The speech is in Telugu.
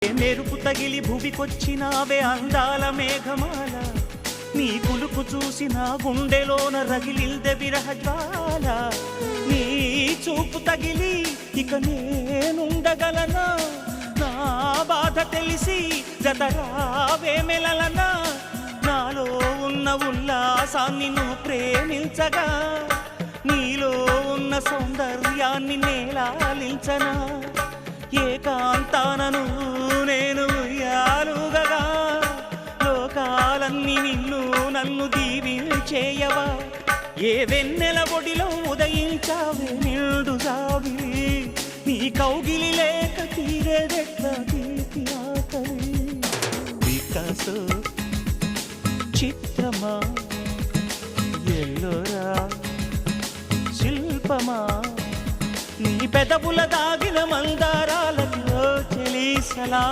మెరుపు తగిలి భువికొచ్చినావే అందాల మేఘమాల, నీ కులుకు చూసి నా గుండెలోన రగిలిల్దె విరహజ్వాల. నీ చూపు తగిలి ఇక నేనుండగలనా, నా బాధ తెలిసి జతరావే మెలలనా. నాలో ఉన్న ఉల్లాసాన్ని నువ్వు ప్రేమించగా, నీలో ఉన్న సౌందర్యాన్ని నేలాలించనా. ఏకాంతానను నేను ఉయ్యాలుగగా, లోకాలన్నీ నిన్ను నన్ను దీవించేయవా. ఏ వెన్నెల ఒడిలో ఉదయించావే నిండు సావి, నీ కౌగిలి లేక తీరేదెట్లా తీపి ఆకలి. వికాసో చిత్రమా, ఎల్లోరా శిల్పమా, నీ పెదవుల దాగిన మందారాలతో చెలి సలా.